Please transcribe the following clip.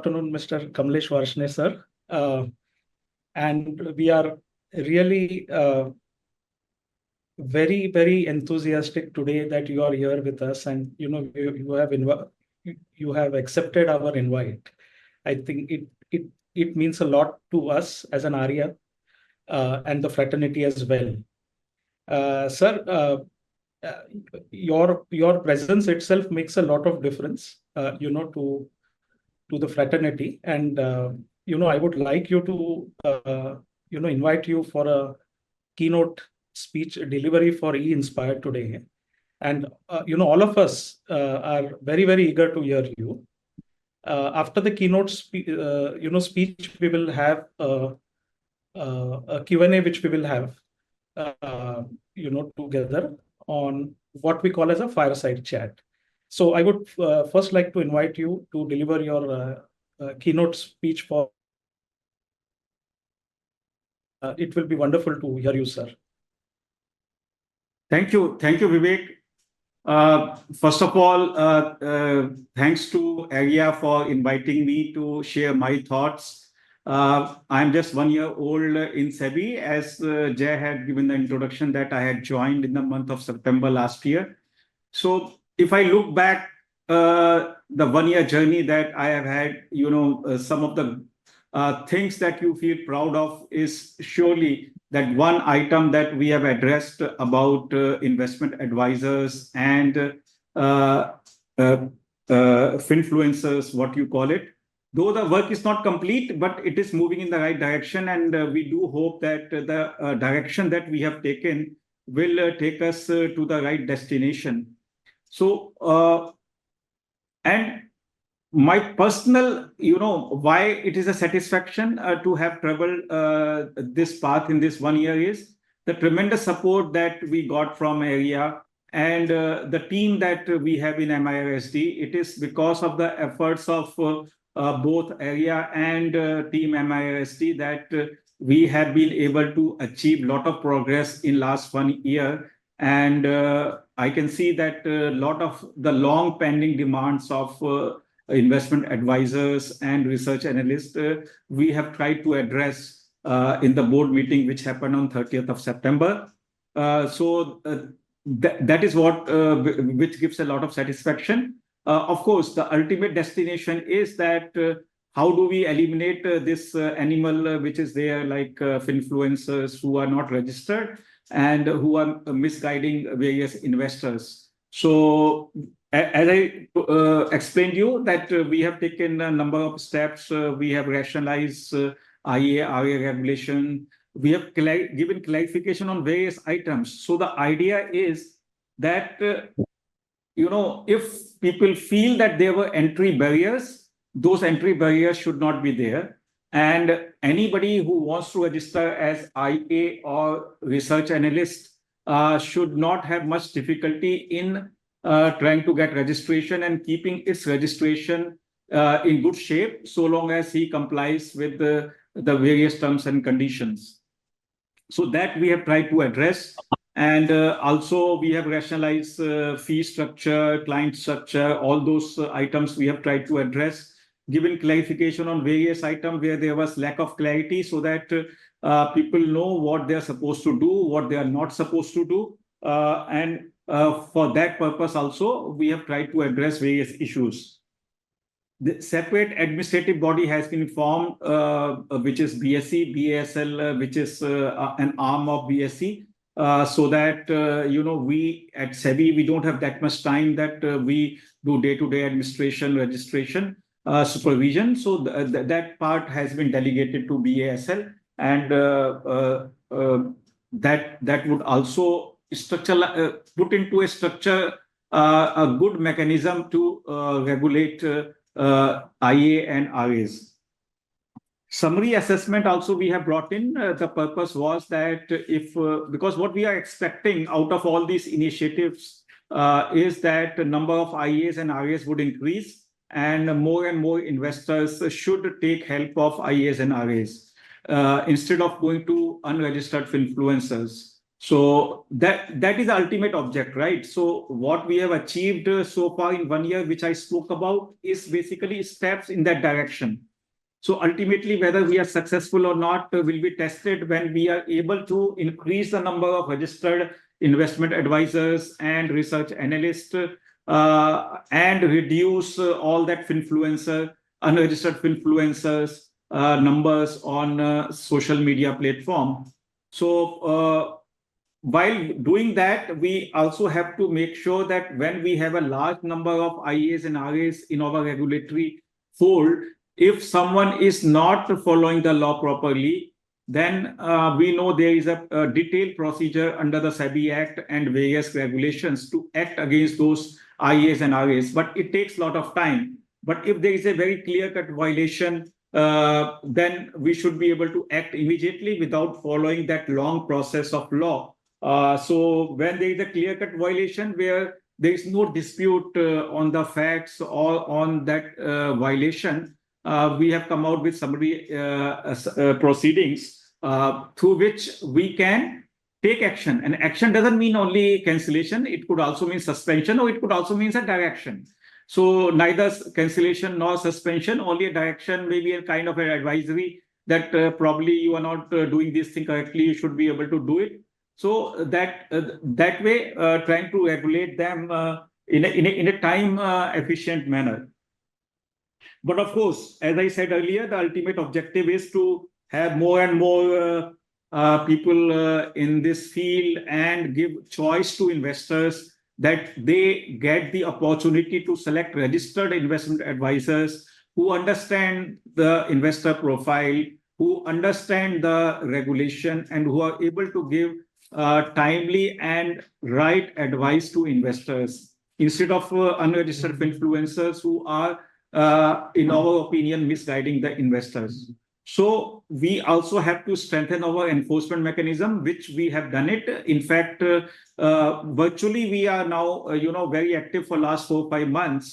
afternoon, Mr. Kamlesh Varshney, sir. And we are really very, very enthusiastic today that you are here with us, and you have accepted our invite. I think it means a lot to us as an ARIA and the fraternity as well. Sir, your presence itself makes a lot of difference, to the fraternity, and I would like you to invite you for a keynote speech delivery for E-Inspire today. And all of us are very, very eager to hear you. After the keynote speech, we will have a Q&A which we will have together on what we call as a fireside chat. So I would first like to invite you to deliver your keynote speech for. It will be wonderful to hear you, sir. Thank you, Vivek. First of all, thanks to ARIA for inviting me to share my thoughts. I'm just 1 year old in SEBI, as Jay had given the introduction that I had joined in the month of September last year. So if I look back the 1 year journey that I have had, some of the things that you feel proud of is surely that one item that we have addressed about investment advisors and finfluencers, what you call it. Though the work is not complete, but it is moving in the right direction, and we do hope that the direction that we have taken will take us to the right destination. So, and my personal, why it is a satisfaction to have traveled this path in this 1 year is the tremendous support that we got from ARIA and the team that we have in MIRSD. It is because of the efforts of both ARIA and team MIRSD that we have been able to achieve a lot of progress in last 1 year. And I can see that a lot of the long pending demands of investment advisors and research analysts, we have tried to address in the board meeting, which happened on 30th of September. So that is what which gives a lot of satisfaction. Of course, the ultimate destination is that how do we eliminate this animal which is there, like finfluencers who are not registered and who are misguiding various investors. So as I explained you that we have taken a number of steps. We have rationalized ARIA regulation. We have given clarification on various items. So the idea is that, if people feel that there were entry barriers, those entry barriers should not be there. And anybody who wants to register as IA or research analyst should not have much difficulty in trying to get registration and keeping its registration in good shape, so long as he complies with the various terms and conditions. So that we have tried to address. And also we have rationalized fee structure, client structure, all those items we have tried to address, given clarification on various items where there was lack of clarity, so that people know what they are supposed to do, what they are not supposed to do. And for that purpose also, we have tried to address various issues. The separate administrative body has been formed, which is BSE, BASL, which is an arm of BSE, so that, we at SEBI, we don't have that much time that we do day-to-day administration, registration, supervision. So that part has been delegated to BASL, and that would also put into a structure a good mechanism to regulate IA and RAs. Summary assessment also we have brought in. The purpose was that because what we are expecting out of all these initiatives is that the number of IAs and RAs would increase, and more investors should take help of IAs and RAs instead of going to unregistered influencers. So that is the ultimate object, right? So what we have achieved so far in 1 year, which I spoke about, is basically steps in that direction. So ultimately, whether we are successful or not will be tested when we are able to increase the number of registered investment advisors and research analysts and reduce all that unregistered influencers numbers on social media platform. So while doing that, we also have to make sure that when we have a large number of IAs and RAs in our regulatory fold, if someone is not following the law properly, then we know there is a detailed procedure under the SEBI Act and various regulations to act against those IAs and RAs. But it takes a lot of time. But if there is a very clear-cut violation, then we should be able to act immediately without following that long process of law. So when there is a clear-cut violation where there is no dispute on the facts or on that violation, we have come out with summary proceedings through which we can take action. And action doesn't mean only cancellation. It could also mean suspension, or it could also mean a direction. So neither cancellation nor suspension, only a direction, maybe a kind of an advisory that probably you are not doing this thing correctly, you should be able to do it. So that way, trying to regulate them in a time efficient manner. But of course, as I said earlier, the ultimate objective is to have more and more people in this field and give choice to investors that they get the opportunity to select registered investment advisors who understand the investor profile, who understand the regulation, and who are able to give timely and right advice to investors instead of unregistered influencers who are, in our opinion, misguiding the investors. So we also have to strengthen our enforcement mechanism, which we have done it. In fact, virtually we are now, very active for last 4 or 5 months.